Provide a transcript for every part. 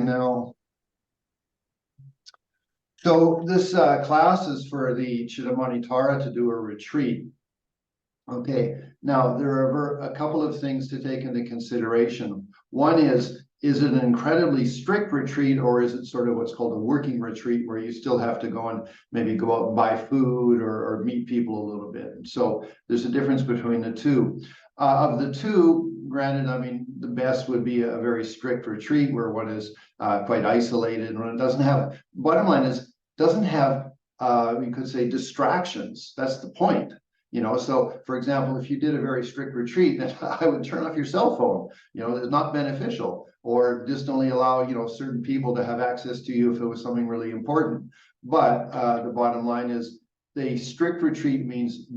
now. So this class is for the Cittamani Tara to do a retreat. Okay, now there are a couple of things to take into consideration. One is it an incredibly strict retreat, or is it sort of what's called a working retreat, where you still have to go and maybe go out and buy food or meet people a little bit? And so there's a difference between the two. Of the two, granted, I mean, the best would be a very strict retreat where one is quite isolated, and when it doesn't have, bottom line is, doesn't have, you could say, distractions. That's the point. You know, so for example, if you did a very strict retreat, then I would turn off your cell phone. You know, it's not beneficial, or just only allow, you know, certain people to have access to you if it was something really important. But the bottom line is, the strict retreat means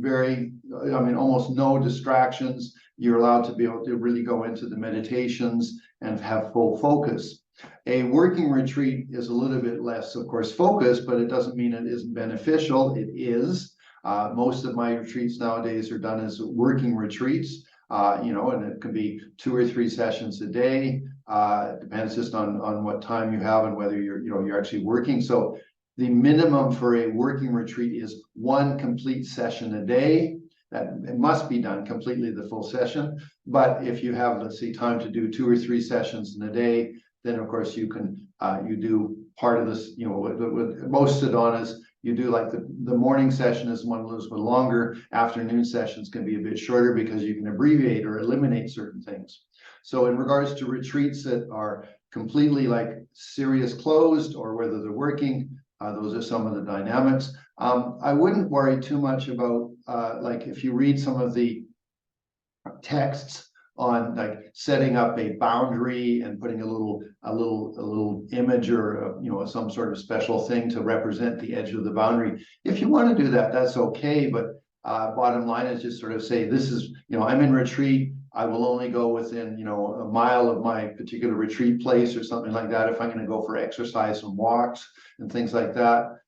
almost no distractions. You're allowed to be able to really go into the meditations and have full focus. A working retreat is a little bit less, of course, focused, but it doesn't mean it isn't beneficial. It is. Most of my retreats nowadays are done as working retreats, you know, and it can be 2 or 3 sessions a day. It depends just on what time you have and whether you're actually working. So the minimum for a working retreat is 1 complete session a day. That it must be done completely, the full session. But if you have, let's say, time to do 2 or 3 sessions in a day, then of course you can you do part of this. You know, with most sadhanas, you do like the morning session is one a little bit longer. Afternoon sessions can be a bit shorter because you can abbreviate or eliminate certain things. So in regards to retreats that are completely like serious closed, or whether they're working, those are some of the dynamics. I wouldn't worry too much about like if you read some of the texts on like setting up a boundary and putting a little image or you know, some sort of special thing to represent the edge of the boundary. If you want to do that, that's okay. But bottom line is just sort of say, this is, you know, I'm in retreat. I will only go within, you know, a mile of my particular retreat place or something like that. If I'm going to go for exercise and walks and things like that,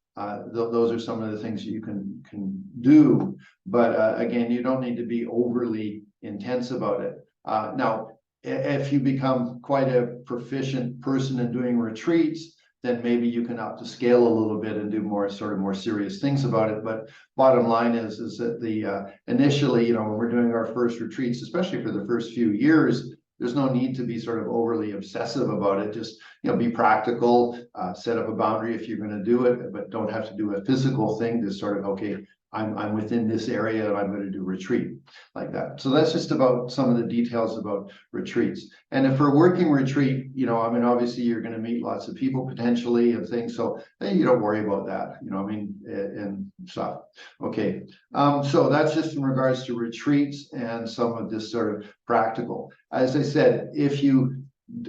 those are some of the things you can do. But again, you don't need to be overly intense about it. Now, if you become quite a proficient person in doing retreats, then maybe you can up to scale a little bit and do more serious things about it. But bottom line is that the initially, you know, when we're doing our first retreats, especially for the first few years, there's no need to be sort of overly obsessive about it. Just, you know, be practical, set up a boundary if you're going to do it, but don't have to do a physical thing. Just sort of, okay, I'm within this area and I'm going to do retreat like that. So that's just about some of the details about retreats. And if for a working retreat, you know, I mean, obviously you're going to meet lots of people potentially and things. So you don't worry about that, you know, I mean, and stuff. Okay. So that's just in regards to retreats and some of this sort of practical. As I said, if you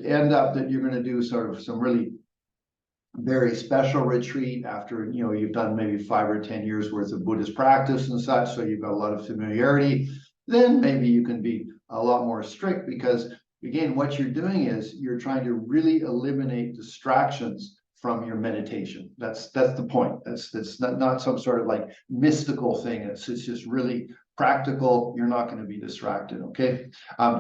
end up that you're going to do sort of some really very special retreat after, you know, you've done maybe 5 or 10 years worth of Buddhist practice and such, so you've got a lot of familiarity, then maybe you can be a lot more strict, because again, what you're doing is you're trying to really eliminate distractions from your meditation. That's the point. That's not some sort of like mystical thing. It's just really practical. You're not going to be distracted. Okay.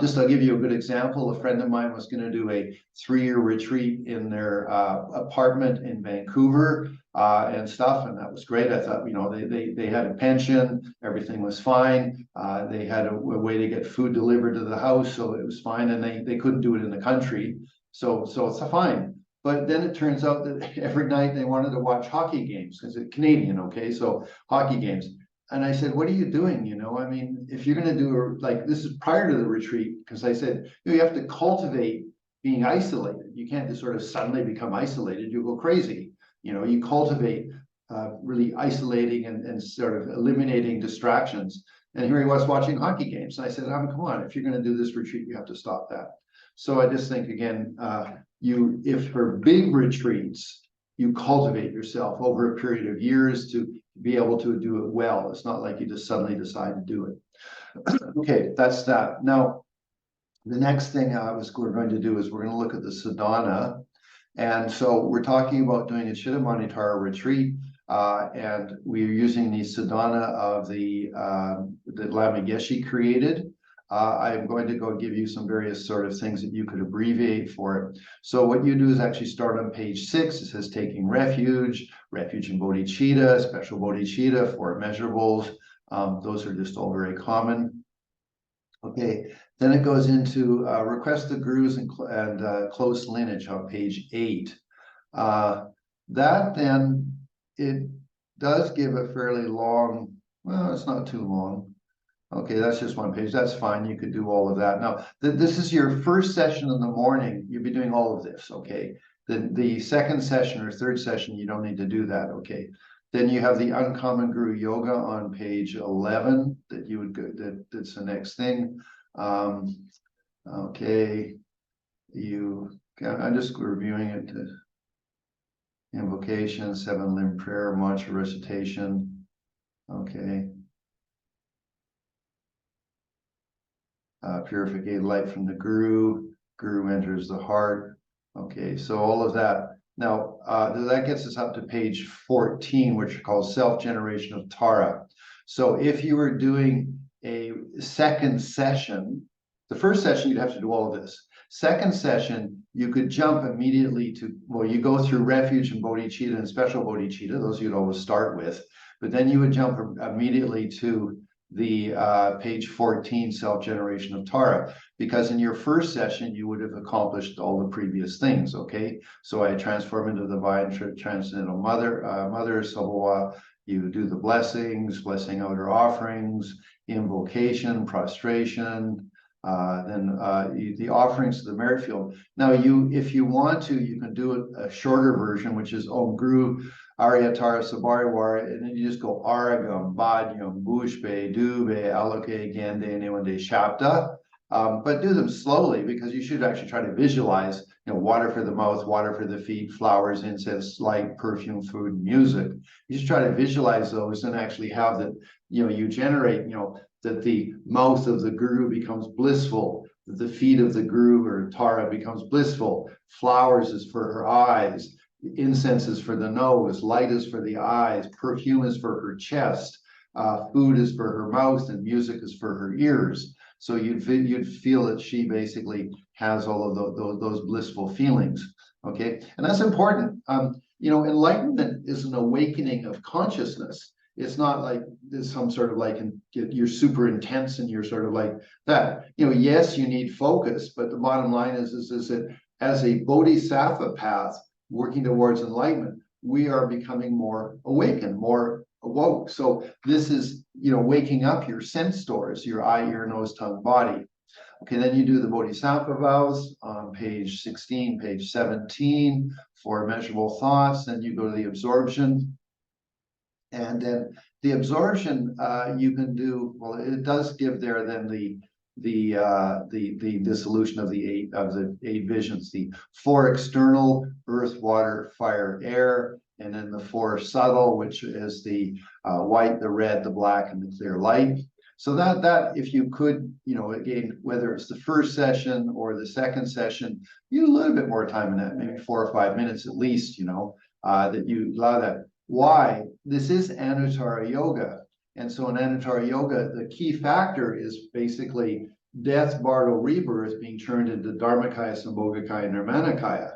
Just I'll give you a good example. A friend of mine was going to do a 3-year retreat in their apartment in Vancouver and stuff, and that was great. I thought, you know, they had a pension, everything was fine. They had a way to get food delivered to the house, so it was fine, and they couldn't do it in the country, so it's fine. But then it turns out that every night they wanted to watch hockey games, because it's Canadian, okay? So hockey games. And I said, what are you doing? You know, I mean, if you're going to do like, this is prior to the retreat, because I said, you have to cultivate being isolated. You can't just sort of suddenly become isolated. You'll go crazy. You know, you cultivate really isolating and sort of eliminating distractions. And here he was watching hockey games. And I said, come on, if you're going to do this retreat, you have to stop that. So I just think, again, if for big retreats, you cultivate yourself over a period of years to be able to do it well. It's not like you just suddenly decide to do it. Okay, that's that. Now, the next thing we're going to do is we're going to look at the sadhana. And so we're talking about doing a Cittamani Tara retreat, and we're using the sadhana of that Lama Geshe created. I'm going to go give you some various sort of things that you could abbreviate for it. So what you do is actually start on page 6. It says taking refuge, refuge in bodhicitta, special bodhicitta, 4 measurables. Those are just all very common. Okay, then it goes into request the gurus and close lineage on page 8. That then, it does give a fairly long, well, it's not too long. Okay, that's just 1 page. That's fine. You could do all of that. Now, this is your first session in the morning. You'll be doing all of this, okay? The second session or third session, you don't need to do that, okay? Then you have the Uncommon Guru Yoga on page 11 that you would go, that's the next thing. Okay, I'm just reviewing it. Invocation, 7-limb prayer, mantra recitation. Okay. Purified light from the Guru. Guru enters the heart. Okay, so all of that. Now, that gets us up to page 14, which is called Self-Generation of Tara. So if you were doing a second session, the first session, you'd have to do all of this. Second session, you could jump immediately to, well, you go through refuge and bodhicitta and special bodhicitta. Those you'd always start with. But then you would jump immediately to the page 14, self-generation of Tara, because in your first session, you would have accomplished all the previous things, okay? So I transform into the divine transcendental mother, so you do the blessings, blessing outer offerings, invocation, prostration, then the offerings to the merit field. Now, if you want to, you can do a shorter version, which is Om Guru Aryatara Sabariwara, and then you just go Aragam, Bhadyam, Bushbe, Dube, Aloke, Gande, Newande, Shabda. But do them slowly, because you should actually try to visualize, water for the mouth, water for the feet, flowers, incense, light, perfume, food, music. You just try to visualize those and actually have that, you generate, that the mouth of the Guru becomes blissful, that the feet of the Guru or Tara becomes blissful. Flowers is for her eyes. Incense is for the nose, light is for the eyes, perfume is for her chest, food is for her mouth, and music is for her ears. So you'd feel that she basically has all of those blissful feelings. Okay, and that's important. Enlightenment is an awakening of consciousnness. It's not like there's some sort of like you're super intense and you're sort of like that. Yes, you need focus, but the bottom line is that as a bodhisattva path, working towards enlightenment, we are becoming more awakened, more awoke. So this is, waking up your sense stores, your eye, ear, nose, tongue, body. Okay, then you do the bodhisattva vows on page 16, page 17 for measurable thoughts. Then you go to the absorption. And then the absorption, you can do, well, it does give there then the dissolution of the eight visions, the 4 external, earth, water, fire, air, and then the 4 subtle, which is the white, the red, the black, and the clear light. So that if you could, again, whether it's the first session or the second session, you need a little bit more time in that, maybe 4 or 5 minutes at least, that you allow that. Why? This is Anuttara Yoga. And so in Anuttara Yoga, the key factor is basically death, bardo, rebirth being turned into Dharmakaya, Sambhogakaya, and Nirmanakaya.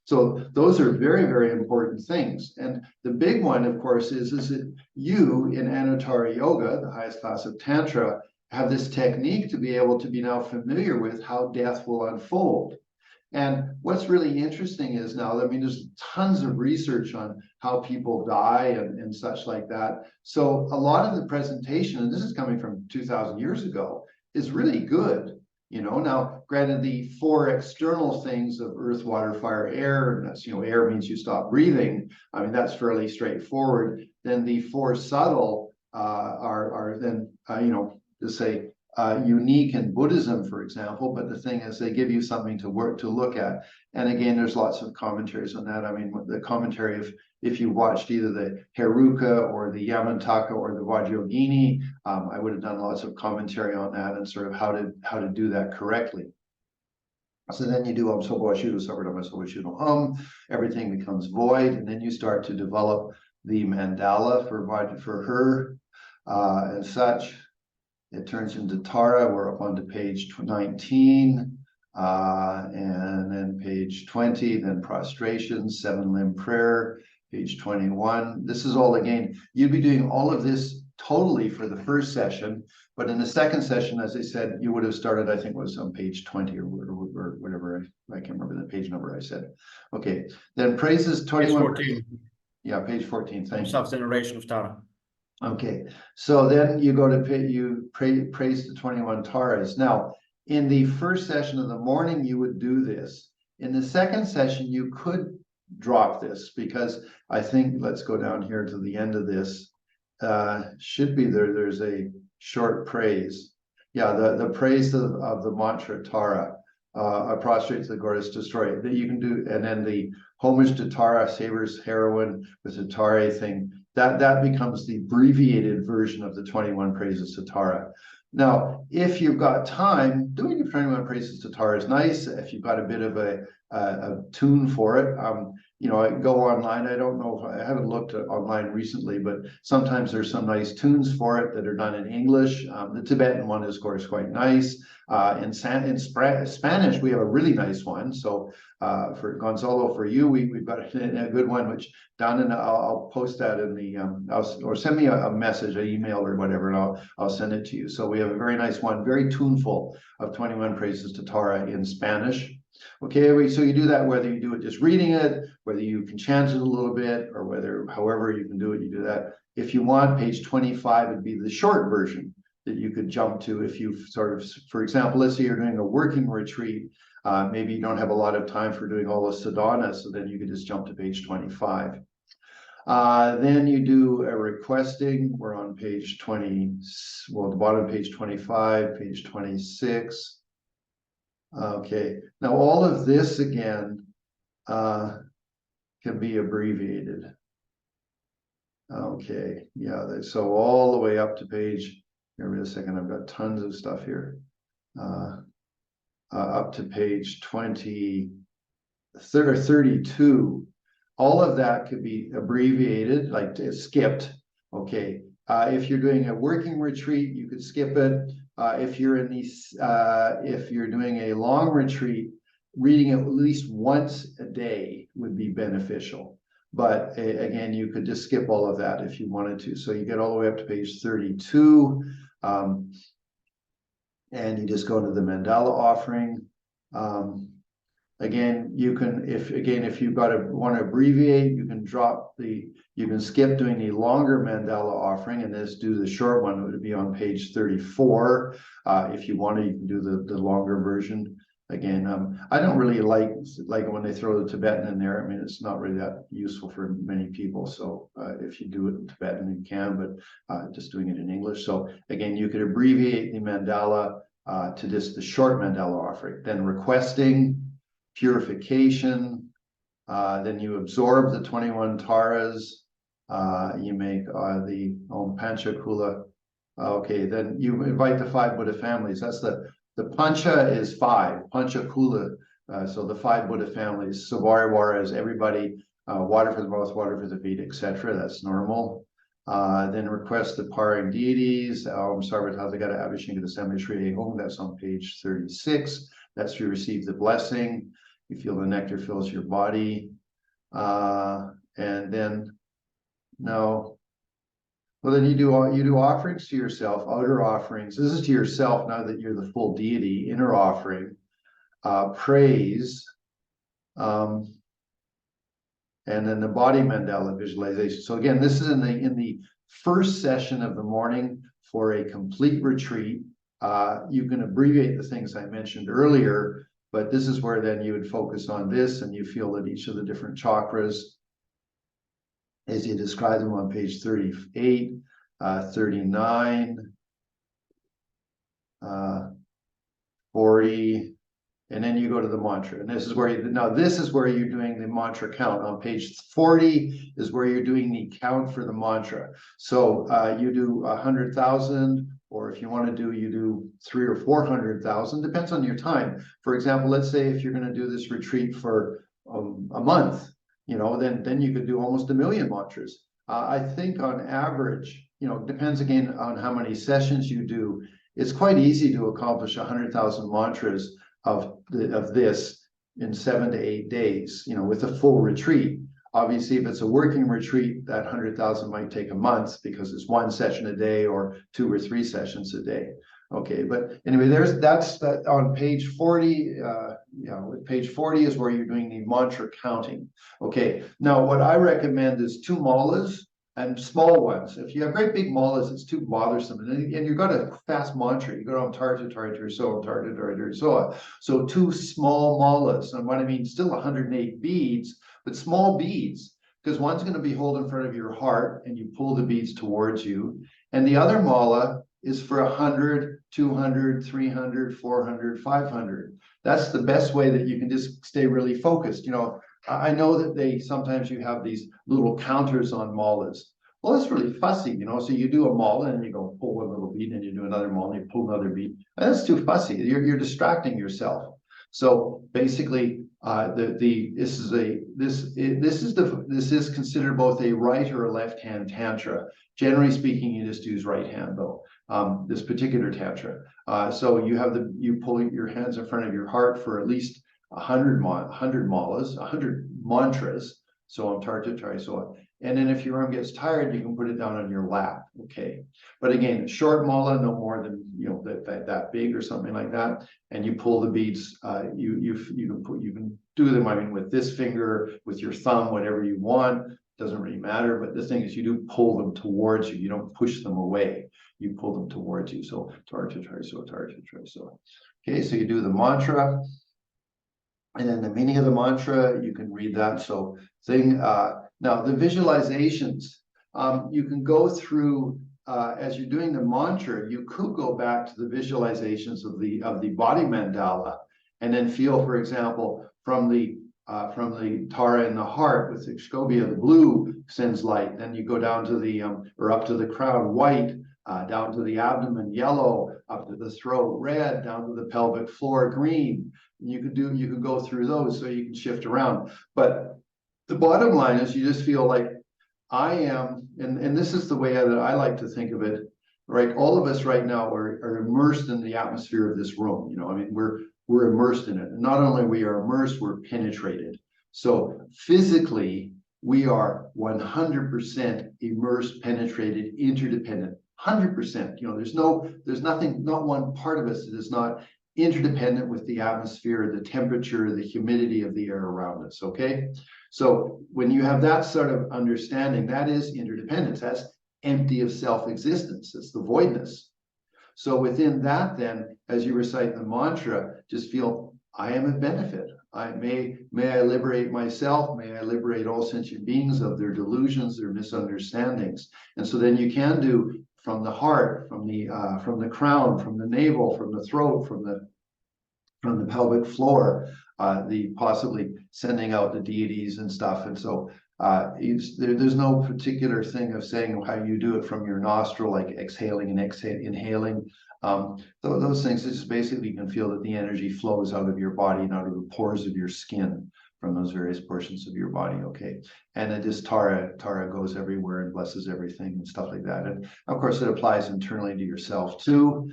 So those are very, very important things. And the big one, of course, is that you in Anuttara Yoga, the highest class of Tantra, have this technique to be able to be now familiar with how death will unfold. And what's really interesting is now, there's tons of research on how people die and such like that. So a lot of the presentation, and this is coming from 2,000 years ago, is really good. Now, granted, the 4 external things of earth, water, fire, air, and that's, air means you stop breathing. That's fairly straightforward. Then the 4 subtle are then, to say, unique in Buddhism, for example, but the thing is they give you something to look at. And again, there's lots of commentaries on that. The commentary if you watched either the Heruka or the Yamantaka or the Vajrayogini, I would have done lots of commentary on that and sort of how to do that correctly. So then you do Om Sobo Ashudo Sabardama Sobo Ashudo everything becomes void, and then you start to develop the mandala for her and such. it turns into Tara. We're up onto page 19, and then page 20, then prostration, 7-limb prayer, page 21. This is all, again, you'd be doing all of this totally for the first session, but in the second session, as I said, you would have started, I think it was on page 20 or whatever, I can't remember the page number I said. Okay, then praises 21. Page 14. Yeah, page 14, thank you. Self-generation of Tara. Okay, so then you go to praise the 21 Taras. Now, in the first session of the morning, you would do this. In the second session, you could drop this because I think, let's go down here to the end of this. Should be there. There's a short praise. Yeah, the praise of the mantra Tara. I prostrate to the goddess, destroy it. That you can do, and then the homage to Tara, savors heroine with the Tara thing. That becomes the abbreviated version of the 21 praises to Tara. Now, if you've got time, doing the 21 praises to Tara is nice. If you've got a bit of a tune for it, you know, I go online. I don't know if I haven't looked at online recently, but sometimes there's some nice tunes for it that are done in English. The Tibetan one is, of course, quite nice. In Spanish, we have a really nice one. So for Gonzalo, for you, we've got a good one, which down in, I'll post that in the, or send me a message, an email or whatever, and I'll send it to you. So we have a very nice one, very tuneful, of 21 praises to Tara in Spanish. Okay, so you do that whether you do it just reading it, whether you can chant it a little bit, or whether, however you can do it, you do that. If you want, page 25 would be the short version that you could jump to if you sort of, for example, let's say you're doing a working retreat, maybe you don't have a lot of time for doing all the sadhana, so then you could just jump to page 25. Then you do a requesting. We're on page 20, well, the bottom of page 25, page 26. Okay, now all of this again can be abbreviated. Okay, yeah, so all the way up to page, give me a second, I've got tons of stuff here. Up to page 20, 32. All of that could be abbreviated, like skipped. Okay, if you're doing a working retreat, you could skip it. If you're in these, if you're doing a long retreat, reading it at least once a day would be beneficial. But again, you could just skip all of that if you wanted to. So you get all the way up to page 32, and you just go to the mandala offering. Again, you can, if you want to abbreviate, you can you can skip doing the longer mandala offering and just do the short one. It would be on page 34. If you want to, you can do the longer version. Again, I don't really like when they throw the Tibetan in there. I mean, it's not really that useful for many people. So if you do it in Tibetan, you can, but just doing it in English. So again, you could abbreviate the mandala to just the short mandala offering. Then requesting, purification, then you absorb the 21 taras, you make the Om Panchakula. Okay, then you invite the 5 Buddha families. That's the Pancha is 5, Panchakula, so the 5 Buddha families. Savarivara is everybody, water for the mouth, water for the feet, etc. That's normal. Then request the parring deities. Om Sarvathatagata Abhishinga Sami Shri Hong. That's on page 36. That's to receive the blessing. You feel the nectar fills your body. And then no. Well, then you do offerings to yourself, outer offerings. This is to yourself now that you're the full deity. Inner offering, praise, and then the body mandala visualization. So again, this is in the first session of the morning for a complete retreat. You can abbreviate the things I mentioned earlier, but this is where then you would focus on this, and you feel that each of the different chakras, as you describe them on page 38, 39, 40, and then you go to the mantra. And this is where this is where you're doing the mantra count. On page 40 is where you're doing the count for the mantra. So you do 100,000, or if you want to do, you do 300,000 or 400,000, depends on your time. For example, let's say if you're going to do this retreat for a month, you know, then you could do almost 1 million mantras. I think on average, you know, depends again on how many sessions you do. it's quite easy to accomplish 100,000 mantras of this in 7 to 8 days, with a full retreat. Obviously, if it's a working retreat, that 100,000 might take a month because it's 1 session a day or 2 or 3 sessions a day. Okay, but anyway, that's that on page 40. Page 40 is where you're doing the mantra counting. Okay, now what I recommend is 2 malas and small ones. If you have great big malas, it's too bothersome. And you've got a fast mantra. You go on Tara Tara so Tara Tara so. So 2 small malas. And what I mean, still 108 beads, but small beads, because one's going to be held in front of your heart and you pull the beads towards you. And the other mala is for 100, 200, 300, 400, 500. That's the best way that you can just stay really focused. I know that sometimes you have these little counters on malas. Well, it's really fussy, so you do a mala and you go pull one little bead and you do another mala and you pull another bead. And that's too fussy. You're distracting yourself. So basically, this is considered both a right or a left hand tantra. Generally speaking, you just use right hand though. This particular tantra. So you pull your hands in front of your heart for at least 100 malas, 100 mantras. So I'm Tara so. And then if your arm gets tired, you can put it down on your lap. Okay. But again, short mala, no more than that big or something like that. And you pull the beads. You can do them. I mean, with this finger, with your thumb, whatever you want. Doesn't really matter. But the thing is, you do pull them towards you. You don't push them away. You pull them towards you. So Tara so. Okay. So you do the mantra. And then the meaning of the mantra, you can read that. So now the visualizations, you can go through as you're doing the mantra, you could go back to the visualizations of the body mandala and then feel, for example, from the Tara in the heart with the Scobia, the blue sends light. Then you go down to the or up to the crown, white, down to the abdomen, yellow, up to the throat, red, down to the pelvic floor, green. You could go through those so you can shift around. But the bottom line is you just feel like I am, and this is the way that I like to think of it, right? All of us right now are immersed in the atmosphere of this room. I mean, we're immersed in it. And not only we are immersed, we're penetrated. So physically, we are 100% immersed, penetrated, interdependent. 100%. There's nothing, not one part of us that is not interdependent with the atmosphere, the temperature, the humidity of the air around us. Okay. So when you have that sort of understanding, that is interdependence. That's empty of self-existence. It's the voidness. So within that, then, as you recite the mantra, just feel, I am a benefit. May I liberate myself. May I liberate all sentient beings of their delusions, their misunderstandings. And so then you can do from the heart, from the crown, from the navel, from the throat, from the pelvic floor, the possibly sending out the deities and stuff. And so there's no particular thing of saying how you do it from your nostril, like exhaling and inhaling. Those things, it's just basically you can feel that the energy flows out of your body and out of the pores of your skin from those various portions of your body. Okay. And then just Tara goes everywhere and blesses everything and stuff like that. And of course it applies internally to yourself too.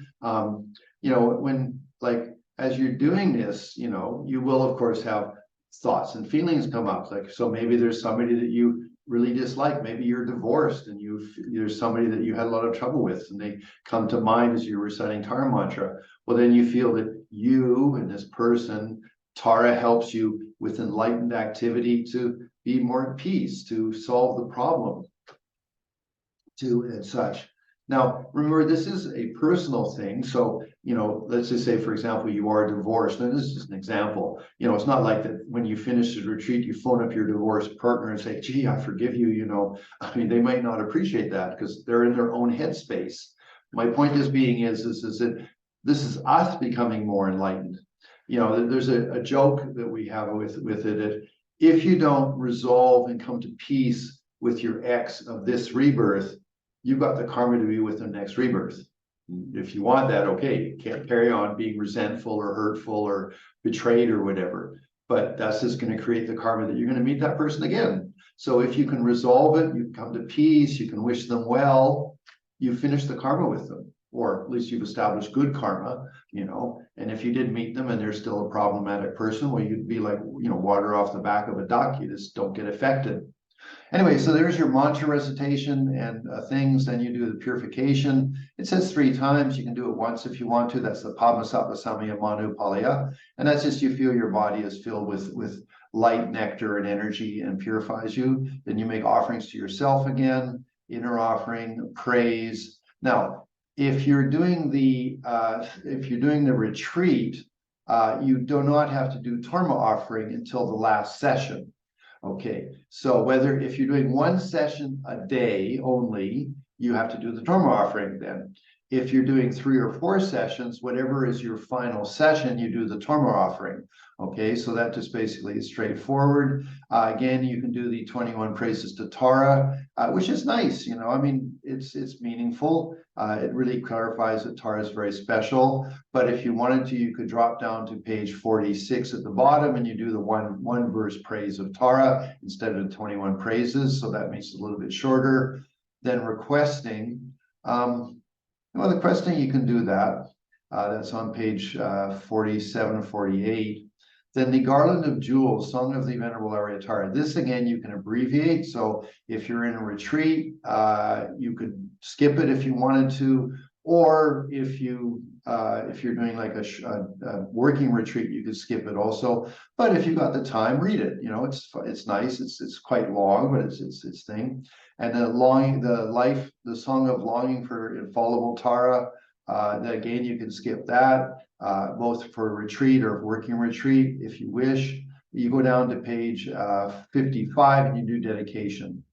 As you're doing this, you will of course have thoughts and feelings come up. Like, so maybe there's somebody that you really dislike. Maybe you're divorced and there's somebody that you had a lot of trouble with and they come to mind as you're reciting Tara mantra. Well, then you feel that you and this person, Tara helps you with enlightened activity to be more at peace, to solve the problem, and such. Now, remember, this is a personal thing. So, let's just say, for example, you are divorced. And this is just an example. It's not like that when you finish the retreat, you phone up your divorced partner and say, gee, I forgive you. I mean, they might not appreciate that because they're in their own headspace. My point is that this is us becoming more enlightened. There's a joke that we have with it. That if you don't resolve and come to peace with your ex of this rebirth, you've got the karma to be with the next rebirth. If you want that, okay, you can't carry on being resentful or hurtful or betrayed or whatever. But that's just going to create the karma that you're going to meet that person again. So if you can resolve it, you come to peace, you can wish them well, you finish the karma with them. or at least you've established good karma, you know. And if you did meet them and they're still a problematic person, well, you'd be like, you know, water off the back of a duck. You just don't get affected. Anyway, so there's your mantra recitation and things. Then you do the purification. It says 3 times. You can do it once if you want to. That's the Padmasambhava Samaya Manu Palaya. And that's just you feel your body is filled with light, nectar, and energy and purifies you. Then you make offerings to yourself again, inner offering, praise. Now, if you're doing the retreat, you do not have to do torma offering until the last session. Okay, so if you're doing 1 session a day only, you have to do the torma offering then. If you're doing 3 or 4 sessions, whatever is your final session, you do the torma offering. Okay, so that just basically is straightforward. Again, you can do the 21 praises to Tara, which is nice. You know, I mean, it's meaningful. It really clarifies that Tara is very special. But if you wanted to, you could drop down to page 46 at the bottom, and you do the one verse praise of Tara instead of the 21 praises. So that makes it a little bit shorter. Then requesting. Well, the requesting, you can do that. That's on page 47, 48. Then the Garland of Jewels, Song of the Venerable Aryatara. This again, you can abbreviate. So if you're in a retreat, you could skip it if you wanted to, or if you're doing like a working retreat, you could skip it also. But if you got the time, read it. You know, it's nice. It's quite long, but it's thing. And the Song of Longing for Infallible Tara. Again, you can skip that. Both for retreat or working retreat, if you wish. You go down to page 55 and you do dedication.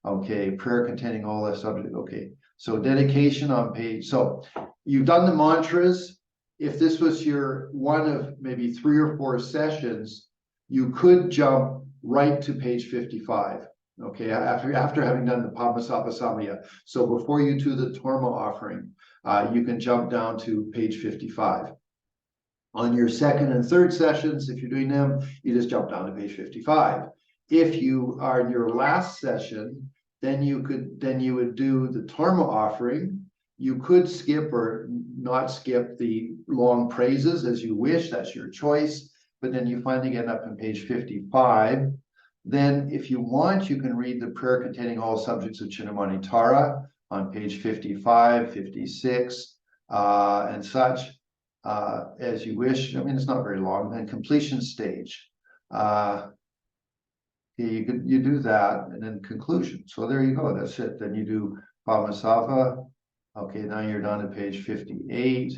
Okay, prayer containing all the subject. Okay, so dedication on page. So you've done the mantras. If this was your one of maybe 3 or 4 sessions, you could jump right to page 55. Okay, after having done the Padmasambhava Samaya. So before you do the Torma offering, you can jump down to page 55. On your 2nd and 3rd sessions, if you're doing them, you just jump down to page 55. If you are in your last session, then you would do the Torma offering. You could skip or not skip the long praises as you wish. That's your choice. But then you finally get up on page 55. Then, if you want, you can read the prayer containing all subjects of Cittamani Tara on page 55, 56, and such. As you wish. I mean, it's not very long. Then completion stage. You do that, and then conclusion. So there you go. That's it. Then you do Padmasambhava. Okay, now you're down to page 58.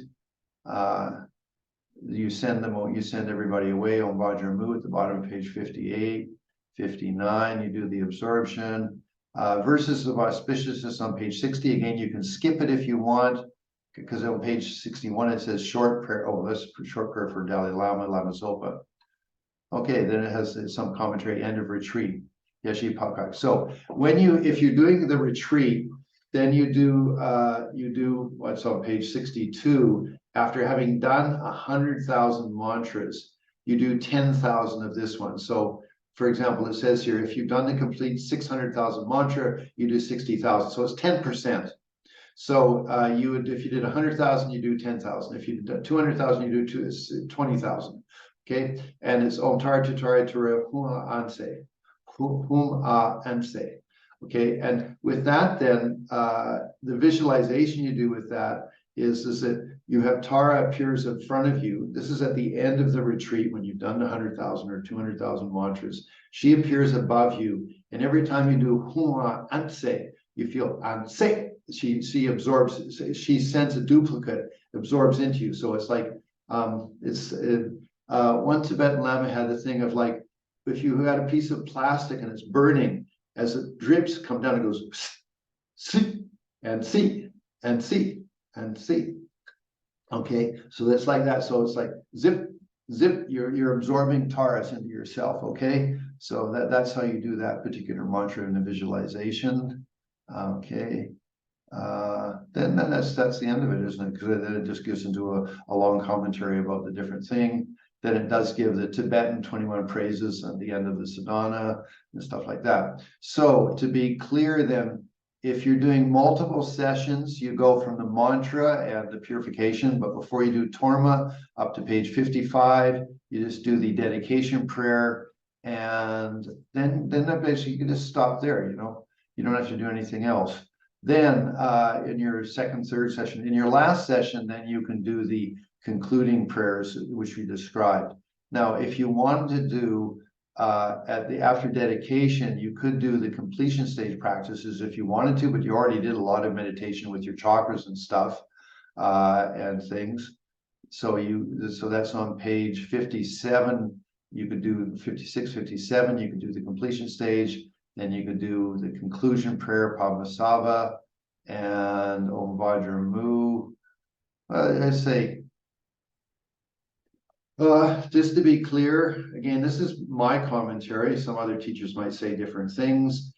You send everybody away on Vajramu at the bottom of page 58, 59. You do the absorption. Verses of auspiciousness on page 60. Again, you can skip it if you want, because on page 61 it says short prayer. Oh, that's short prayer for Dalai Lama, Lama Zopa. Okay, then it has some commentary, end of retreat. Yeshi Pakak. So if you're doing the retreat, then you do what's on page 62. After having done 100,000 mantras, you do 10,000 of this one. So for example, it says here, if you've done the complete 600,000 mantra, you do 60,000. So it's 10%. So if you did 100,000, you do 10,000. If you did 200,000, you do 20,000. Okay, and it's Om Tar Tutari Tura Huma Anse. Anse. Okay, and with that, then the visualization you do with that is that you have Tara appears in front of you. This is at the end of the retreat when you've done 100,000 or 200,000 mantras. She appears above you, and every time you do Huma Anse, you feel Anse. She absorbs. She sends a duplicate, absorbs into you. So it's like one Tibetan Lama had the thing of like, if you had a piece of plastic and it's burning, as it drips, come down, it goes see and see and see and see. Okay, so that's like that. So it's like zip, zip. You're absorbing taras into yourself. Okay, so that's how you do that particular mantra in the visualization. Okay. Then that's the end of it, isn't it? Because then it just gives into a long commentary about the different thing. Then it does give the Tibetan 21 praises at the end of the sadhana and stuff like that. So to be clear, then If you're doing multiple sessions, you go from the mantra and the purification, but before you do Torma, up to page 55, you just do the dedication prayer, and then that basically you can just stop there, you know. You don't have to do anything else. Then in your second, third session, in your last session, then you can do the concluding prayers, which we described. Now, if you wanted to do after dedication, you could do the completion stage practices if you wanted to, but you already did a lot of meditation with your chakras and stuff and things. So that's on page 57. You could do 56, 57. You could do the completion stage. Then you could do the conclusion prayer, Padmasava, and Om Vajra Mu. I say, just to be clear, again, this is my commentary. Some other teachers might say different things.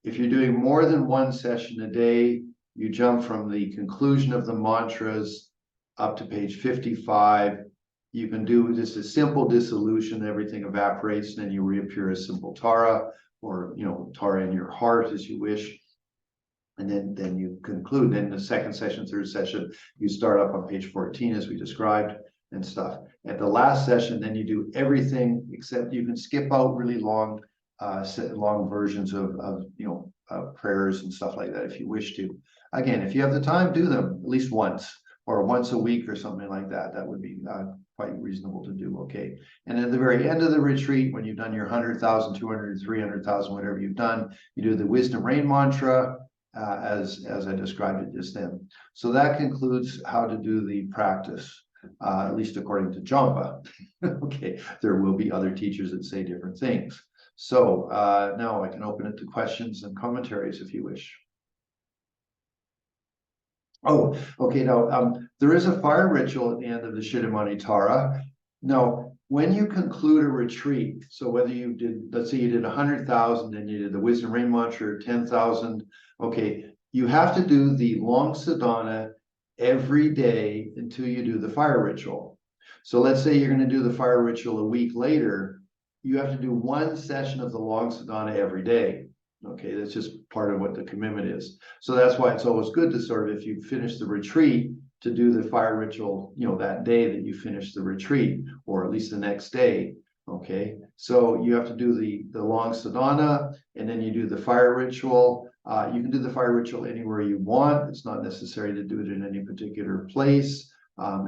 If you're doing more than one session a day, you jump from the conclusion of the mantras up to page 55. You can do just a simple dissolution, everything evaporates, and then you reappear as simple Tara, or Tara in your heart as you wish. And then you conclude. Then the second session, third session, you start up on page 14 as we described and stuff. At the last session, then you do everything except you can skip out really long versions of prayers and stuff like that if you wish to. Again, if you have the time, do them at least once or once a week or something like that. That would be quite reasonable to do, okay? And at the very end of the retreat, when you've done your 100,000, 200, 300,000, whatever you've done, you do the wisdom rain mantra as I described it just then. So that concludes how to do the practice, at least according to Jampa. Okay, there will be other teachers that say different things. So now I can open it to questions and commentaries if you wish. Oh, okay. Now, there is a fire ritual at the end of the Cittamani Tara. Now, when you conclude a retreat, so whether you did, let's say you did 100,000 and you did the wisdom rain mantra, 10,000, okay, you have to do the long sadhana every day until you do the fire ritual. So let's say you're going to do the fire ritual a week later, you have to do one session of the long sadhana every day. Okay, that's just part of what the commitment is. So that's why it's always good to sort of, if you finish the retreat, to do the fire ritual, that day that you finish the retreat, or at least the next day. Okay, so you have to do the long sadhana, and then you do the fire ritual. You can do the fire ritual anywhere you want. It's not necessary to do it in any particular place.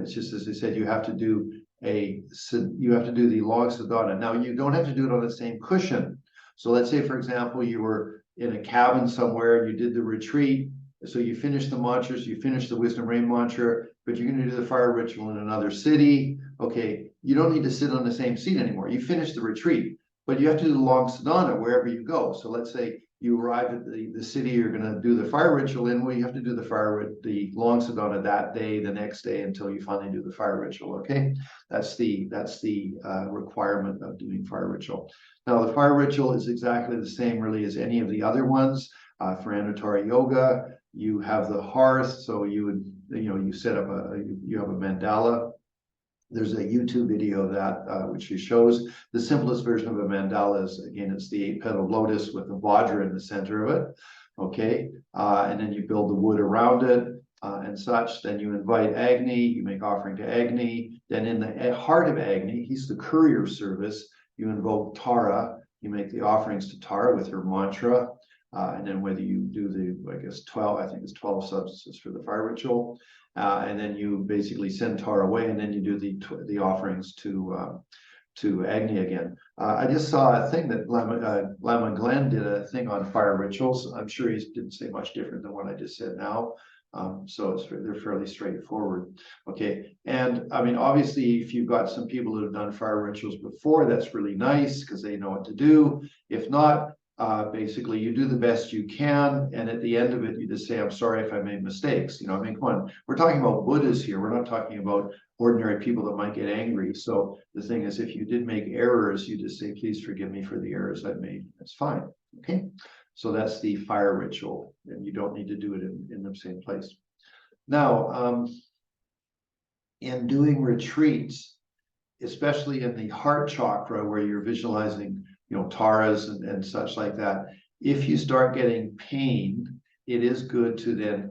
It's just, as I said, you have to do the long sadhana. Now, you don't have to do it on the same cushion. So let's say, for example, you were in a cabin somewhere and you did the retreat. So you finish the mantras, you finish the wisdom rain mantra, but you're going to do the fire ritual in another city. Okay, you don't need to sit on the same seat anymore. You finish the retreat, but you have to do the long sadhana wherever you go. So let's say you arrive at the city you're going to do the fire ritual in. Well, you have to do the long sadhana that day, the next day, until you finally do the fire ritual. Okay, that's the requirement of doing fire ritual. Now, the fire ritual is exactly the same, really, as any of the other ones. For Anutara Yoga, you have the hearth, so you would, you set up you have a mandala. There's a YouTube video of that which shows the simplest version of a mandala is, again, it's the 8-petaled lotus with the Vajra in the center of it. Okay, and then you build the wood around it and such. Then you invite Agni, you make offering to Agni. Then in the heart of Agni, he's the courier service. You invoke Tara, you make the offerings to Tara with her mantra, and then whether you do the, I guess, 12, I think it's 12 substances for the fire ritual, and then you basically send Tara away, and then you do the offerings to Agni again. I just saw a thing that Lama Glenn did a thing on fire rituals. I'm sure he didn't say much different than what I just said now. So they're fairly straightforward. Okay, and I mean, obviously, if you've got some people that have done fire rituals before, that's really nice because they know what to do. If not, basically, you do the best you can, and at the end of it, you just say, "I'm sorry if I made mistakes." I mean, come on, we're talking about Buddhas here. We're not talking about ordinary people that might get angry. So the thing is, if you did make errors, you just say, "Please forgive me for the errors I've made." That's fine. Okay. So that's the fire ritual, and you don't need to do it in the same place. Now, in doing retreats, especially in the heart chakra, where you're visualizing, taras and such like that, if you start getting pain, it is good to then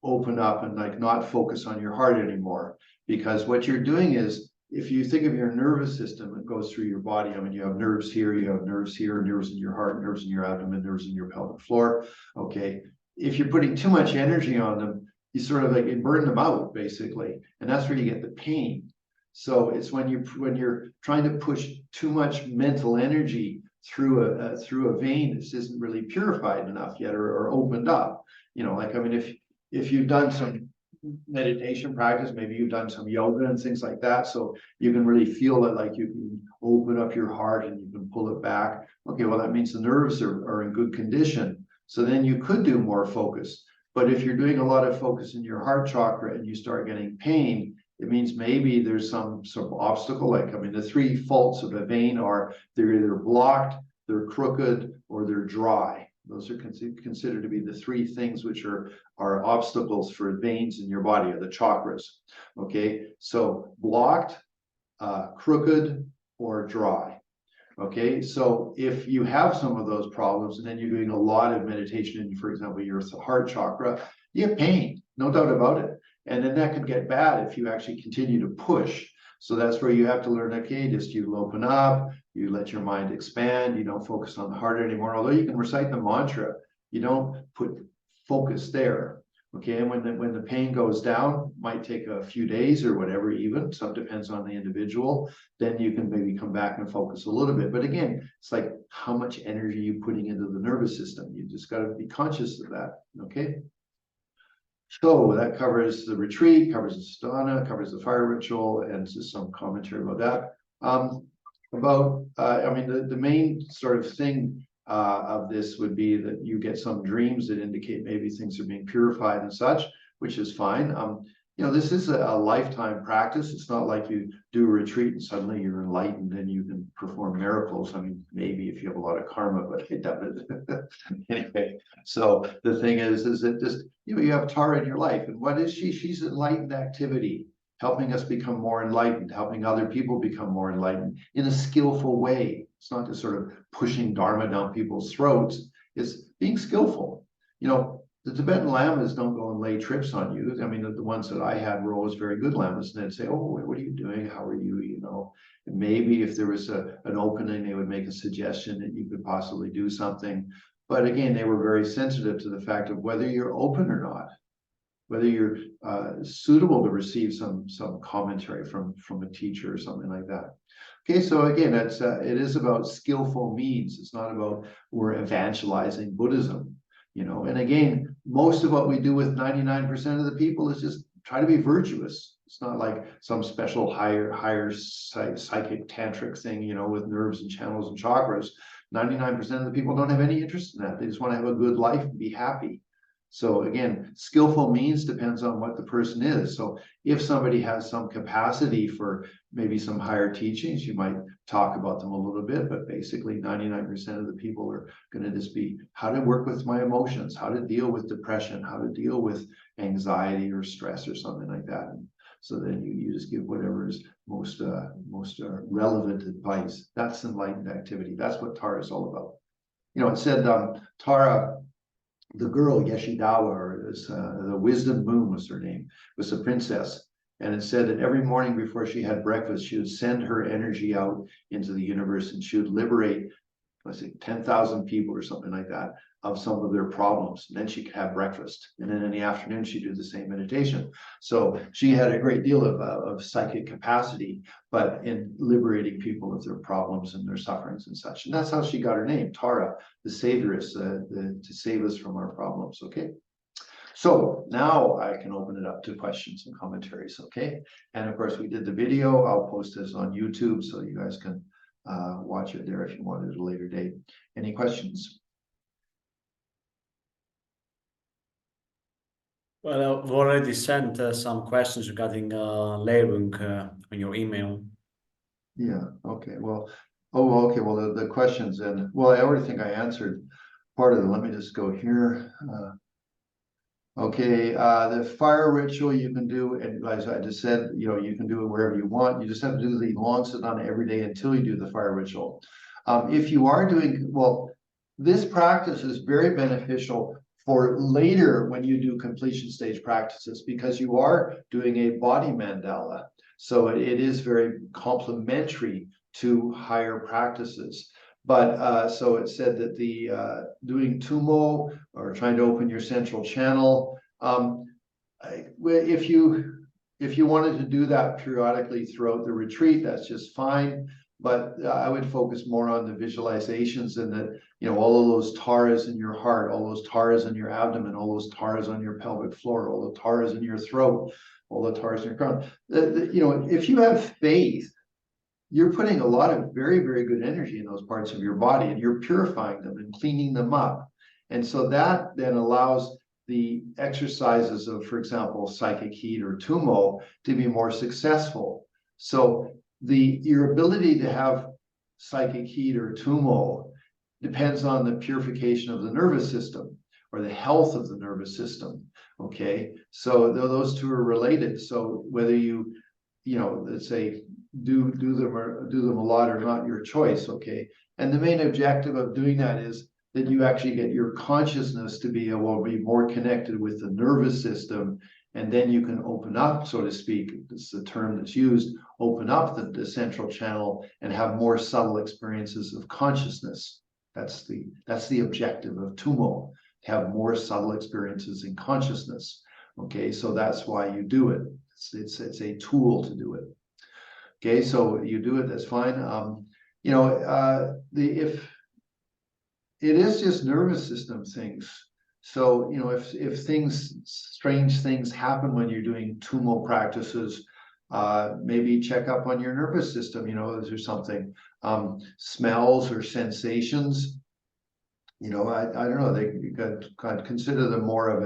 open up and like not focus on your heart anymore. Because what you're doing is, if you think of your nervous system, it goes through your body. I mean, you have nerves here, you have nerves here, nerves in your heart, nerves in your abdomen, nerves in your pelvic floor. Okay. If you're putting too much energy on them, you sort of like you burn them out basically. And that's where you get the pain. So it's when you're trying to push too much mental energy through a vein that isn't really purified enough yet, or opened up. You know, like, I mean, if you've done some meditation practice, maybe you've done some yoga and things like that, so you can really feel it, like you can open up your heart and you can pull it back. Okay, well, that means the nerves are in good condition. So then you could do more focus. But if you're doing a lot of focus in your heart chakra and you start getting pain, it means maybe there's some obstacle. Like, I mean, the three faults of a vein are they're either blocked, they're crooked, or they're dry. Those are considered to be the three things which are obstacles for veins in your body, or the chakras. Okay, so blocked, crooked, or dry. Okay, so if you have some of those problems and then you're doing a lot of meditation in, for example, your heart chakra, you have pain, no doubt about it. And then that can get bad if you actually continue to push. So that's where you have to learn, okay, just you open up, you let your mind expand, you don't focus on the heart anymore. Although you can recite the mantra, you don't put focus there. Okay, and when the pain goes down, might take a few days or whatever, even, so it depends on the individual, then you can maybe come back and focus a little bit. But again, it's like how much energy you're putting into the nervous system. You just got to be conscious of that. Okay. So that covers the retreat, covers the sadhana, covers the fire ritual, and just some commentary about that. I mean, the main sort of thing of this would be that you get some dreams that indicate maybe things are being purified and such, which is fine. You know, this is a lifetime practice. It's not like you do a retreat and suddenly you're enlightened and you can perform miracles. I mean, maybe if you have a lot of karma, but I doubt it. Anyway, so the thing is that just, you know, you have Tara in your life, and what is she? She's enlightened activity, helping us become more enlightened, helping other people become more enlightened in a skillful way. It's not just sort of pushing Dharma down people's throats. It's being skillful. You know, the Tibetan lamas don't go and lay trips on you. I mean, the ones that I had were always very good lamas, and they'd say, "Oh, what are you doing? How are you?" You know, and maybe if there was an opening, they would make a suggestion that you could possibly do something. But again, they were very sensitive to the fact of whether you're open or not, whether you're suitable to receive some commentary from a teacher or something like that. Okay, so again, it is about skillful means. It's not about we're evangelizing Buddhism, you know. And again, most of what we do with 99% of the people is just try to be virtuous. It's not like some special higher psychic tantric thing, you know, with nerves and channels and chakras. 99% of the people don't have any interest in that. They just want to have a good life and be happy. So again, skillful means depends on what the person is. So if somebody has some capacity for maybe some higher teachings, you might talk about them a little bit, but basically 99% of the people are going to just be how to work with my emotions, how to deal with depression, how to deal with anxiety or stress or something like that. And so then you just give whatever is most relevant advice. That's enlightened activity. That's what Tara is all about. You know, it said Tara, the girl Yeshidawa, or the Wisdom Moon was her name, was a princess. And it said that every morning before she had breakfast, she would send her energy out into the universe and she would liberate, let's say, 10,000 people or something like that of some of their problems. And then she could have breakfast. And then in the afternoon, she'd do the same meditation. So she had a great deal of psychic capacity, but in liberating people of their problems and their sufferings and such. And that's how she got her name, Tara, the savioress, to save us from our problems. Okay. So now I can open it up to questions and commentaries. Okay. And of course, we did the video. I'll post this on YouTube so you guys can watch it there if you want it at a later date. Any questions? Well, I've already sent some questions regarding labeling on your email. Yeah, okay, well, oh, okay, well, the questions, and, well, I already think I answered part of them. Let me just go here. Okay, the fire ritual you can do, and as I just said, you know, you can do it wherever you want. You just have to do the long sadhana every day until you do the fire ritual. If you are doing, well, this practice is very beneficial for later when you do completion stage practices, because you are doing a body mandala. So it is very complementary to higher practices. But so it said that the doing tumo or trying to open your central channel, if you wanted to do that periodically throughout the retreat, that's just fine. But I would focus more on the visualizations, and that, you know, all of those taras in your heart, all those taras in your abdomen, all those taras on your pelvic floor, all the taras in your throat, all the taras in your crown. You know, if you have faith, you're putting a lot of very, very good energy in those parts of your body, and you're purifying them and cleaning them up. And so that then allows the exercises of, for example, psychic heat or tumo to be more successful. So your ability to have psychic heat or tumo depends on the purification of the nervous system or the health of the nervous system. Okay, so those two are related. So whether you know, let's say do them a lot or not, your choice. Okay, and the main objective of doing that is that you actually get your consciousness to be able to be more connected with the nervous system, and then you can open up, so to speak, it's the term that's used, open up the central channel and have more subtle experiences of consciousness. That's the objective of tumo, to have more subtle experiences in consciousness. Okay, so that's why you do it. It's a tool to do it. Okay, so you do it, that's fine. You know, if it is just nervous system things. So, you know, if strange things happen when you're doing tumo practices, maybe check up on your nervous system. You know, is there something, smells or sensations? You know, I don't know. You could consider them more of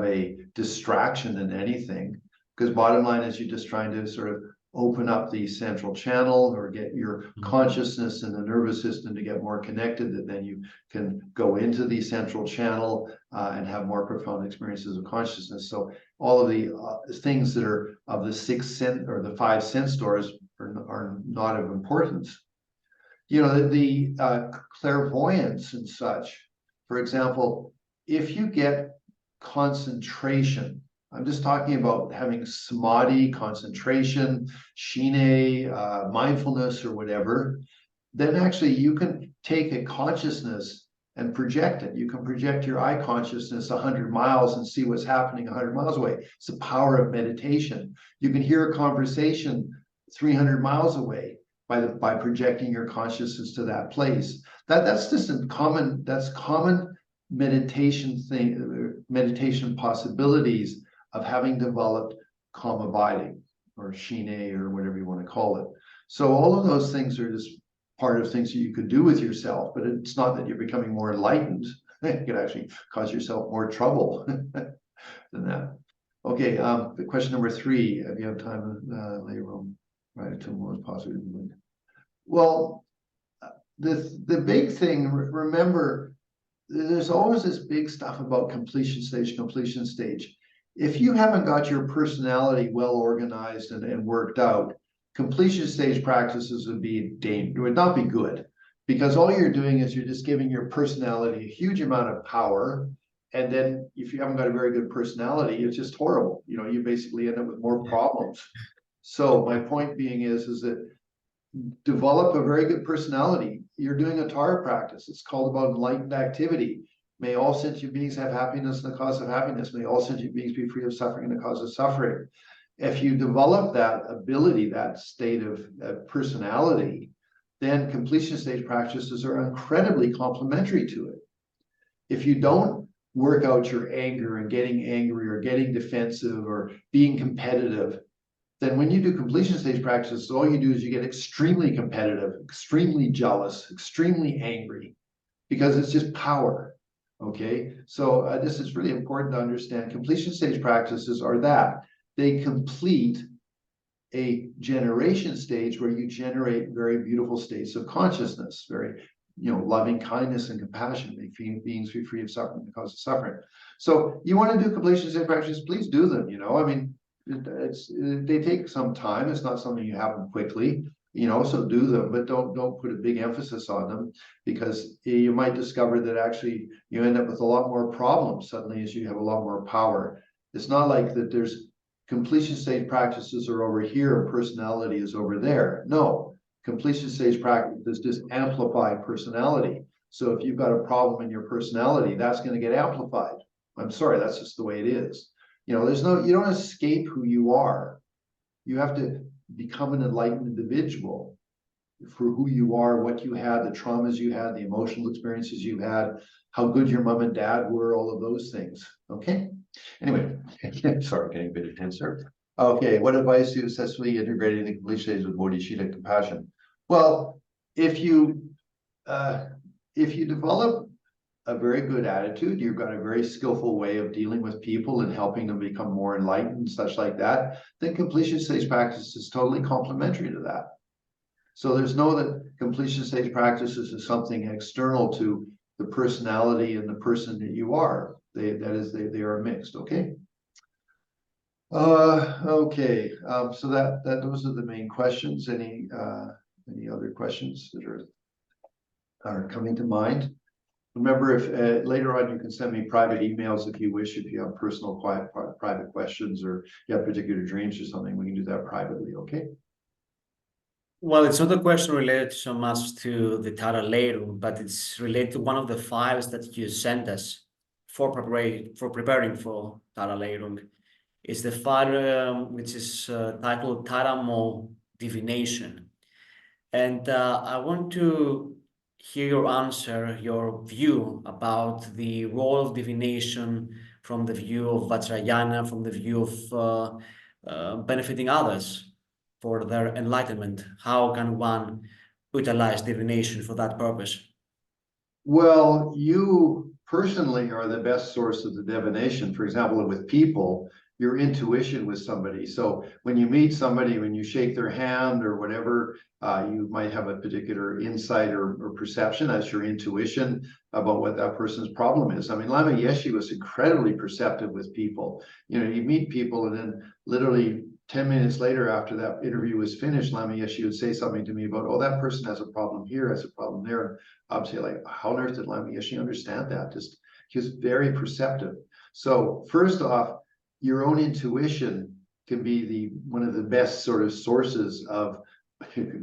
a distraction than anything. Because bottom line is you're just trying to sort of open up the central channel or get your consciousness and the nervous system to get more connected, that then you can go into the central channel and have more profound experiences of consciousness. So all of the things that are of the sixth sense or the five sense doors are not of importance. You know, the clairvoyance and such, for example, if you get concentration, I'm just talking about having samadhi, concentration, shine, mindfulness, or whatever, then actually you can take a consciousness and project it. You can project your eye consciousness 100 miles and see what's happening 100 miles away. It's the power of meditation. You can hear a conversation 300 miles away by projecting your consciousness to that place. That's just common meditation possibilities of having developed calm abiding or shine or whatever you want to call it. So all of those things are just part of things that you could do with yourself, but it's not that you're becoming more enlightened. It could actually cause yourself more trouble than that. Okay, the question number 3, if you have time in later room, right, to more possibly. Well, the big thing, remember, there's always this big stuff about completion stage. If you haven't got your personality well organized and worked out, completion stage practices would not be good, because all you're doing is you're just giving your personality a huge amount of power. And then if you haven't got a very good personality, it's just horrible. You know, you basically end up with more problems. So my point being is that develop a very good personality. You're doing a Tara practice. It's called about enlightened activity. May all sentient beings have happiness and the cause of happiness. May all sentient beings be free of suffering and the cause of suffering. If you develop that ability, that state of personality, then completion stage practices are incredibly complementary to it. If you don't work out your anger and getting angry or getting defensive or being competitive, then when you do completion stage practices, all you do is you get extremely competitive, extremely jealous, extremely angry, because it's just power. Okay, so this is really important to understand. Completion stage practices are that they complete a generation stage where you generate very beautiful states of consciousness, very, you know, loving kindness and compassion, make beings be free of suffering, the cause of suffering. So you want to do completion stage practices, please do them. You know, I mean, they take some time. It's not something you happen quickly. so do them, but don't put a big emphasis on them, because you might discover that actually you end up with a lot more problems suddenly as you have a lot more power. It's not like that there's completion stage practices are over here, personality is over there. No, completion stage practices just amplify personality. So if you've got a problem in your personality, that's going to get amplified. I'm sorry, that's just the way it is. You don't escape who you are. You have to become an enlightened individual for who you are, what you had, the traumas you had, the emotional experiences you had, how good your mom and dad were, all of those things. Okay. Anyway, sorry, getting a bit intense there. Okay, what advice do you successfully integrating the complete stage with bodhicitta compassion? Well, if you develop a very good attitude, you've got a very skillful way of dealing with people and helping them become more enlightened, such like that, then completion stage practice is totally complementary to that. So there's no that completion stage practices is something external to the personality and the person that you are. They are mixed. Okay. Okay. So that those are the main questions. Any other questions that are coming to mind? Remember, if later on you can send me private emails if you wish, if you have personal private questions, or you have particular dreams or something, we can do that privately. Okay. Well, it's not a question related so much to the Tara Leirung, but it's related to one of the files that you sent us for preparing for Tara Leirung. It's the file which is titled Taramo Divination. And I want to hear your answer, your view about the role of divination from the view of Vajrayana, from the view of benefiting others for their enlightenment. How can one utilize divination for that purpose? Well, you personally are the best source of the divination. For example, with people, your intuition with somebody. So when you meet somebody, when you shake their hand or whatever, you might have a particular insight or perception. That's your intuition about what that person's problem is. I mean, Lama Yeshe was incredibly perceptive with people. You meet people, and then literally 10 minutes later, after that interview was finished, Lama Yeshe would say something to me about, oh, that person has a problem here, has a problem there. Obviously, like, how on earth did Lama Yeshe understand that? He was very perceptive. So first off, your own intuition can be one of the best sort of sources of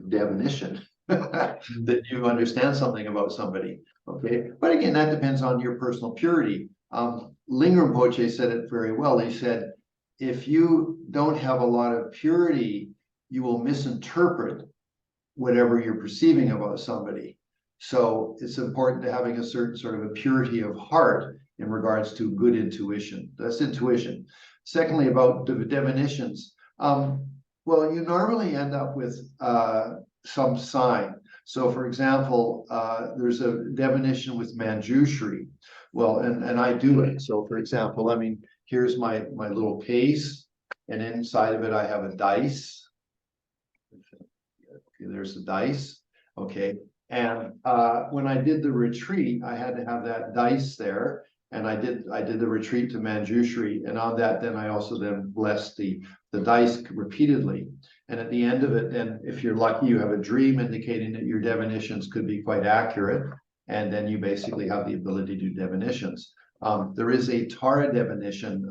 divination, that you understand something about somebody. Okay, but again, that depends on your personal purity. Lingam Poche said it very well. He said, if you don't have a lot of purity, you will misinterpret whatever you're perceiving about somebody. So it's important to having a certain sort of a purity of heart in regards to good intuition. That's intuition. Secondly, about divinations. Well, you normally end up with some sign. So for example, there's a divination with Manjushri. Well, and I do it. So for example, I mean, here's my little case, and inside of it I have a dice. Okay, there's the dice. Okay. And when I did the retreat, I had to have that dice there. And I did the retreat to Manjushri, and on that, then I also then blessed the dice repeatedly. And at the end of it, then if you're lucky, you have a dream indicating that your divinations could be quite accurate. And then you basically have the ability to do divinations. There is a Tara divination.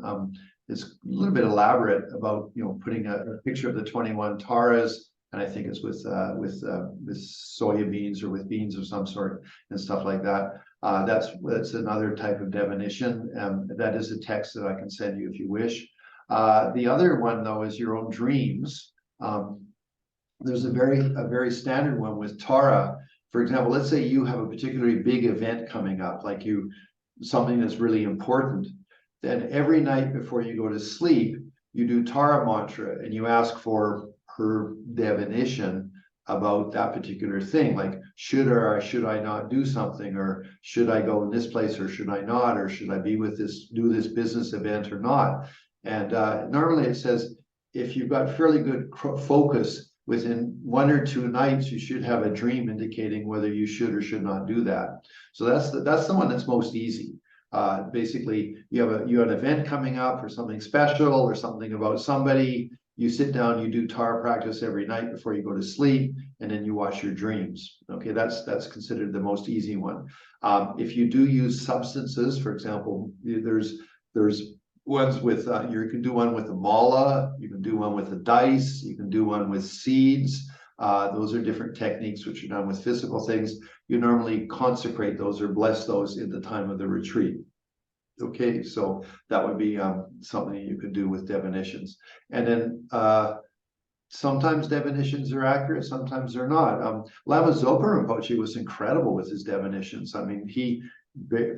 It's a little bit elaborate about, putting a picture of the 21 Taras, and I think it's with soya beans or with beans of some sort and stuff like that. That's another type of divination. That is a text that I can send you if you wish. The other one, though, is your own dreams. There's a very standard one with Tara. For example, let's say you have a particularly big event coming up, like something that's really important. Then every night before you go to sleep, you do Tara mantra and you ask for her divination about that particular thing, like should I not do something, or should I go in this place, or should I not, or should I do this business event or not. And normally it says if you've got fairly good focus, within 1 or 2 nights you should have a dream indicating whether you should or should not do that. So that's the one that's most easy. Basically, you have an event coming up or something special or something about somebody, you sit down, you do Tara practice every night before you go to sleep, and then you watch your dreams. Okay, that's considered the most easy one. If you do use substances, for example, there's ones with you can do one with a mala, you can do one with a dice, you can do one with seeds. Those are different techniques which are done with physical things. You normally consecrate those or bless those in the time of the retreat. Okay, so that would be something you could do with divinations. And then sometimes divinations are accurate, sometimes they're not. Lama Zopa Rinpoche was incredible with his divinations. I mean, he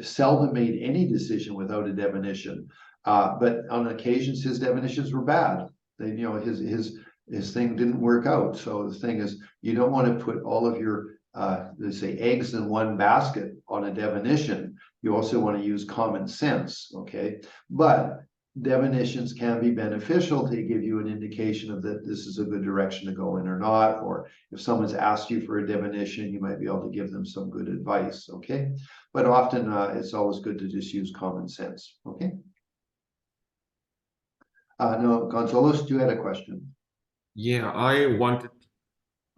seldom made any decision without a divination. But on occasions, his divinations were bad. They, you know, his thing didn't work out. So the thing is, you don't want to put all of your they say eggs in one basket on a divination. You also want to use common sense, okay? But divinations can be beneficial to give you an indication of that this is a good direction to go in or not, or if someone's asked you for a divination, you might be able to give them some good advice, okay? But often it's always good to just use common sense, okay? No, Gonzalez, you had a question. Yeah, I wanted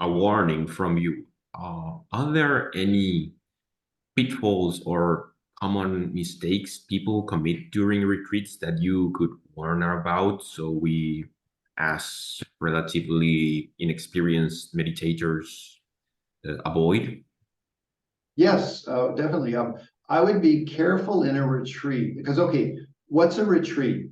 a warning from you. Are there any pitfalls or common mistakes people commit during retreats that you could warn about so we, as relatively inexperienced meditators, avoid? Yes, definitely. I would be careful in a retreat because, okay, what's a retreat?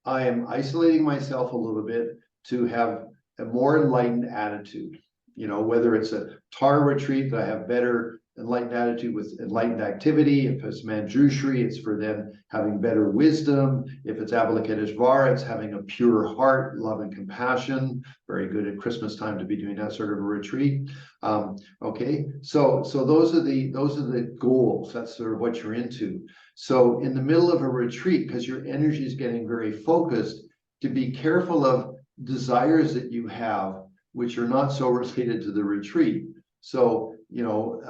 I am isolating myself a little bit to have a more enlightened attitude. You know, whether it's a Tara retreat that I have better enlightened attitude with enlightened activity. If it's Manjushri, it's for them having better wisdom. If it's Avalokiteshvara, it's having a pure heart, love and compassion. Very good at Christmas time to be doing that sort of a retreat. Okay, so those are the goals. That's sort of what you're into. So in the middle of a retreat, because your energy is getting very focused, to be careful of desires that you have, which are not so related to the retreat. So, you know,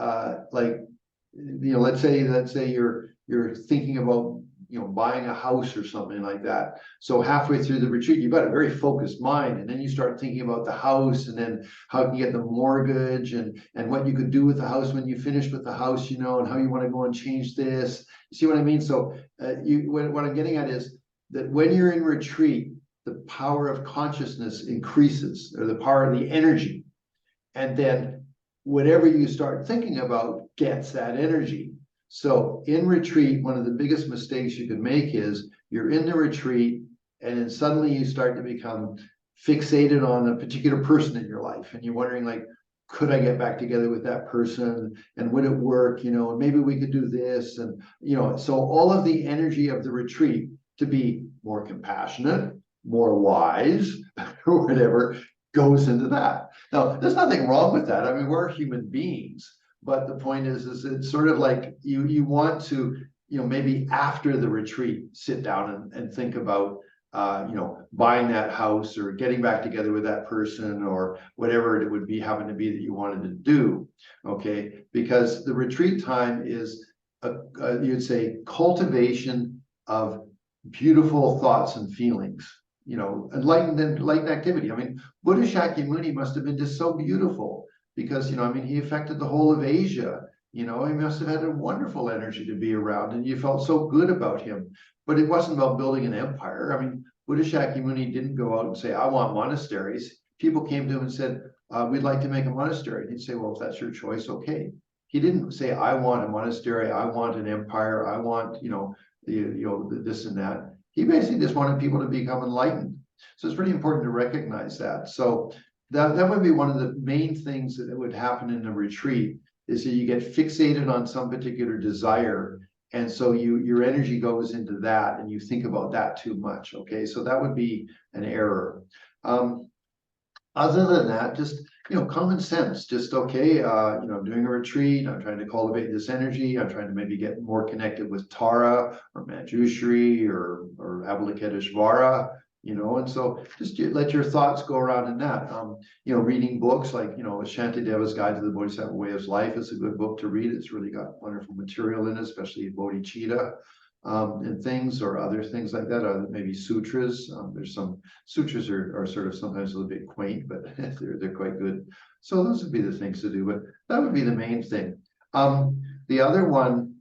like, you know, let's say you're thinking about, you know, buying a house or something like that. So halfway through the retreat, you've got a very focused mind, and then you start thinking about the house, and then how you get the mortgage, and what you could do with the house when you finish with the house, you know, and how you want to go and change this. You see what I mean? So what I'm getting at is that when you're in retreat, the power of consciousness increases, or the power of the energy, and then whatever you start thinking about gets that energy. So in retreat, one of the biggest mistakes you can make is you're in the retreat, and then suddenly you start to become fixated on a particular person in your life, and you're wondering, like, could I get back together with that person, and would it work, you know, and maybe we could do this, and you know, so all of the energy of the retreat to be more compassionate, more wise, or whatever, goes into that. Now, there's nothing wrong with that. I mean, we're human beings, but the point is it's sort of like you want to, you know, maybe after the retreat, sit down and think about, you know, buying that house or getting back together with that person or whatever it would be, happen to be that you wanted to do. Okay, because the retreat time is you'd say cultivation of beautiful thoughts and feelings. You know, enlightened activity. I mean, Buddha Shakyamuni must have been just so beautiful because, you know, I mean, he affected the whole of Asia. You know, he must have had a wonderful energy to be around, and you felt so good about him. But it wasn't about building an empire. I mean, Buddha Shakyamuni didn't go out and say, I want monasteries. People came to him and said, we'd like to make a monastery. And he'd say, well, if that's your choice, okay. He didn't say, I want a monastery, I want an empire, I want, you know, this and that. He basically just wanted people to become enlightened. So it's pretty important to recognize that. So that would be one of the main things that would happen in a retreat, is that you get fixated on some particular desire. And so your energy goes into that, and you think about that too much. Okay, so that would be an error. Other than that, just, you know, common sense, just, okay, you know, I'm doing a retreat, I'm trying to cultivate this energy, I'm trying to maybe get more connected with Tara or Manjushri or Avalokiteshvara, you know, and so just let your thoughts go around in that. You know, reading books like, you know, Shantideva's Guide to the Bodhisattva Way of Life is a good book to read. It's really got wonderful material in it, especially Bodhicitta. and things or other things like that, or maybe sutras. There's some sutras are sort of sometimes a little bit quaint, but they're quite good. So those would be the things to do, but that would be the main thing. The other one,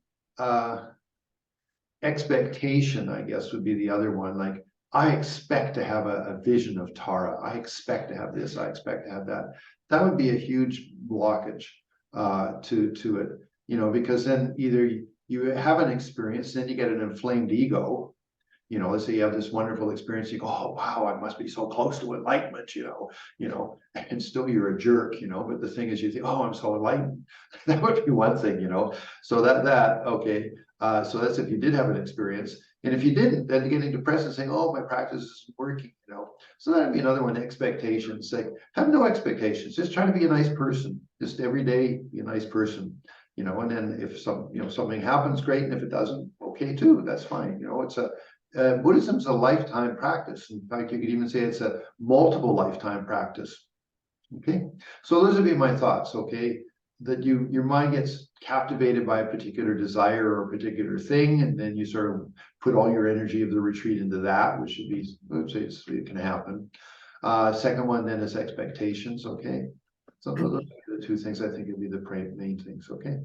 expectation, I guess, would be the other one. Like, I expect to have a vision of Tara. I expect to have this. I expect to have that. That would be a huge blockage to it, you know, because then either you have an experience, then you get an inflamed ego. You know, let's say you have this wonderful experience, you go, oh wow, I must be so close to enlightenment, you know, and still you're a jerk, you know. But the thing is, you think, oh, I'm so enlightened. That would be one thing, you know. So okay. So that's if you did have an experience. And if you didn't, then getting depressed and saying, oh, my practice isn't working, you know. So that'd be another one, expectations. Like, have no expectations, just try to be a nice person. Just every day be a nice person, you know. And then if something happens, great. And if it doesn't, okay too, that's fine. You know, it's Buddhism's a lifetime practice. In fact, you could even say it's a multiple lifetime practice. Okay, so those would be my thoughts. Okay, that your mind gets captivated by a particular desire or a particular thing, and then you sort of put all your energy of the retreat into that, which should be, it can happen. Second one then is expectations. Okay, so those are the two things I think would be the main things. Okay.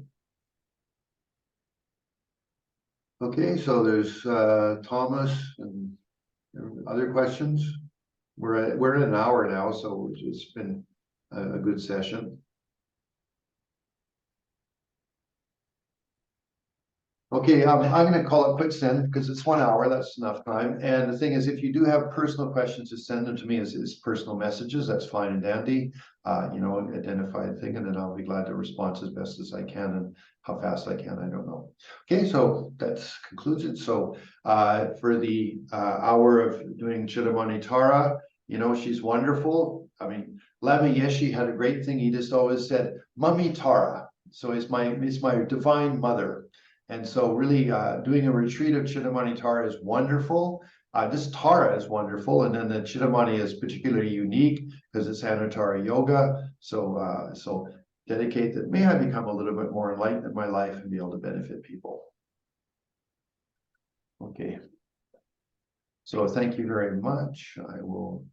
Okay, so there's Thomas and other questions. We're at an hour now, so it's been a good session. Okay, I'm going to call it quits then because it's 1 hour. That's enough time. And the thing is, if you do have personal questions, just send them to me as personal messages. That's fine and dandy. You know, identify a thing, and then I'll be glad to respond as best as I can, and how fast I can, I don't know. Okay, so that concludes it. So for the hour of doing Cittamani Tara, you know, she's wonderful. I mean, Lama Yeshe had a great thing. He just always said, Mummy Tara. So it's my divine mother. And so really doing a retreat of Cittamani Tara is wonderful. This Tara is wonderful. And then the Cittamani is particularly unique because it's Anuttara Yoga. So so dedicate that. May I become a little bit more enlightened in my life and be able to benefit people. Okay. So thank you very much. I will